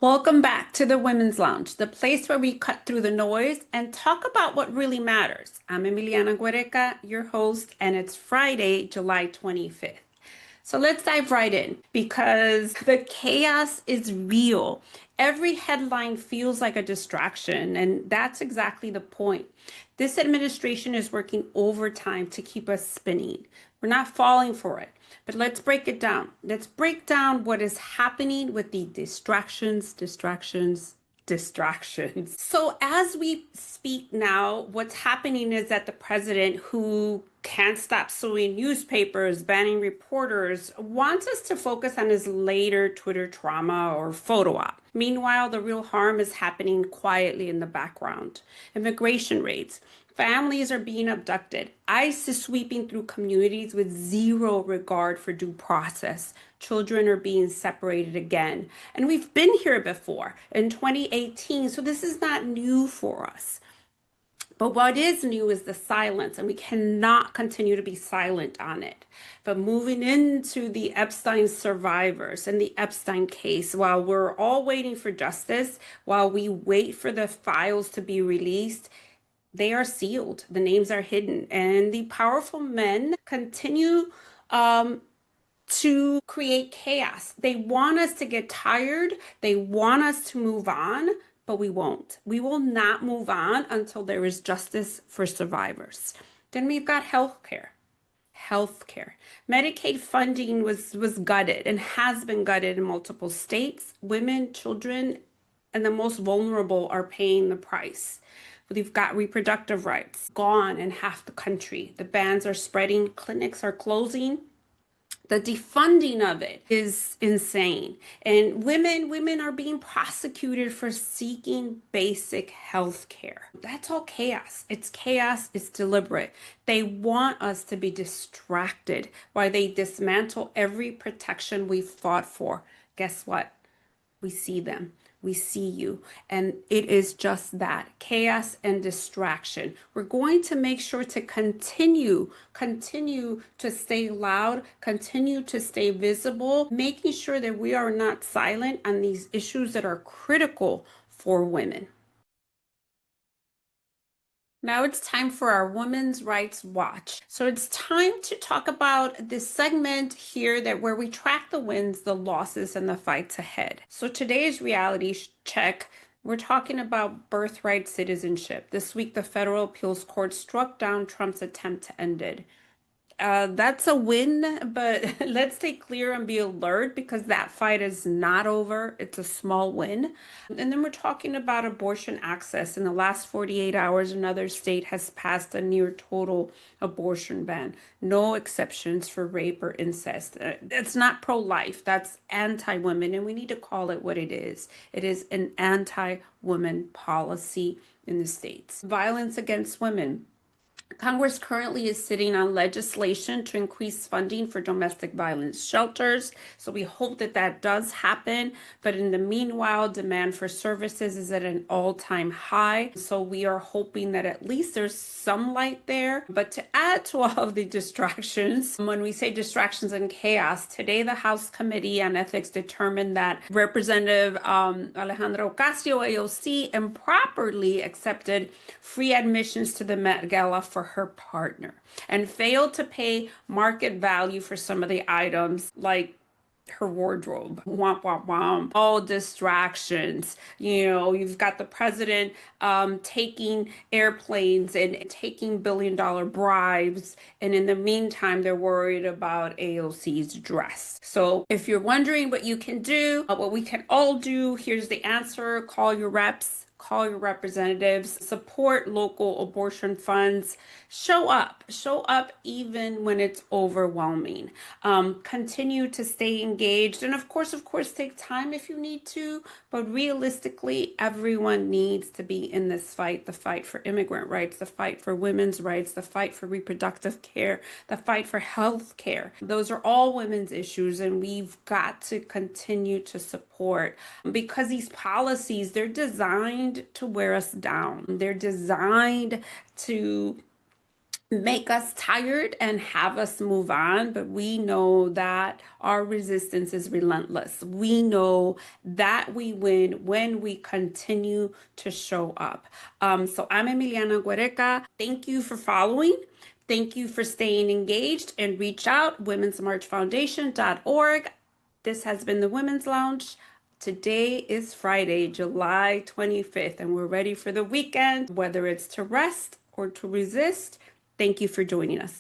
Welcome back to the Women's Lounge, the place where we cut through the noise and talk about what really matters. I'm Emiliana Guereca, your host, and it's Friday, July 25th. So let's dive right in because the chaos is real. Every headline feels like a distraction, and that's exactly the point. This administration is working overtime to keep us spinning. We're not falling for it. But let's break it down. Let's break down what is happening with the distractions. So, as we speak now, what's happening is that the president, who can't stop suing newspapers, banning reporters, wants us to focus on his later Twitter trauma or photo op. Meanwhile, the real harm is happening quietly in the background. Immigration raids. Families are being abducted. ICE is sweeping through communities with zero regard for due process. Children are being separated again. And we've been here before in 2018, so this is not new for us. But what is new is the silence, and we cannot continue to be silent on it. But moving into the Epstein survivors and the Epstein case, while we're all waiting for justice, while we wait for the files to be released, they are sealed, the names are hidden, and the powerful men continue to create chaos. They want us to get tired, they want us to move on, but we won't. We will not move on until there is justice for survivors. Then we've got healthcare. Healthcare. Medicaid funding was gutted and has been gutted in multiple states. Women, children, and the most vulnerable are paying the price. We've got reproductive rights gone in half the country. The bans are spreading, clinics are closing. The defunding of it is insane. And women are being prosecuted for seeking basic health care. That's all chaos. It's chaos, it's deliberate. They want us to be distracted while they dismantle every protection we've fought for. Guess what? We see them. We see you. And it is just that chaos and distraction. We're going to make sure to continue to stay loud, continue to stay visible, making sure that we are not silent on these issues that are critical for women. Now it's time for our Women's Rights Watch. So it's time to talk about this segment here that where we track the wins, the losses, and the fights ahead. So today's reality check, we're talking about birthright citizenship. This week, the federal appeals court struck down Trump's attempt to end it. That's a win, but let's stay clear and be alert because that fight is not over. It's a small win. And then we're talking about abortion access. In the last 48 hours, another state has passed a near total abortion ban. No exceptions for rape or incest. That's not pro-life. That's anti-women, and we need to call it what it is. It is an anti-woman policy in the states. Violence against women. Congress currently is sitting on legislation to increase funding for domestic violence shelters. So we hope that that does happen. But in the meanwhile, demand for services is at an all-time high. So we are hoping that at least there's some light there. But to add to all of the distractions, when we say distractions and chaos, today the House Committee on Ethics determined that Representative Alejandra Ocasio, AOC, improperly accepted free admissions to the Met Gala for her partner and failed to pay market value for some of the items like her wardrobe. Womp, womp, womp. All distractions. You've got the president taking airplanes and taking billion-dollar bribes. And in the meantime, they're worried about AOC's dress. So if you're wondering what you can do, what we can all do, here's the answer. Call your reps. Call your representatives, support local abortion funds, show up even when it's overwhelming. Continue to stay engaged. And of course, take time if you need to, but realistically, everyone needs to be in this fight, the fight for immigrant rights, the fight for women's rights, the fight for reproductive care, the fight for health care. Those are all women's issues, and we've got to continue to support because these policies, they're designed to wear us down. They're designed to make us tired and have us move on, but we know that our resistance is relentless. We know that we win when we continue to show up. So I'm Emiliana Guereca. Thank you for following. Thank you for staying engaged and reach out, womensmarchfoundation.org. This has been the Women's Lounge. Today is Friday, July 25th, and we're ready for the weekend, whether it's to rest or to resist. Thank you for joining us.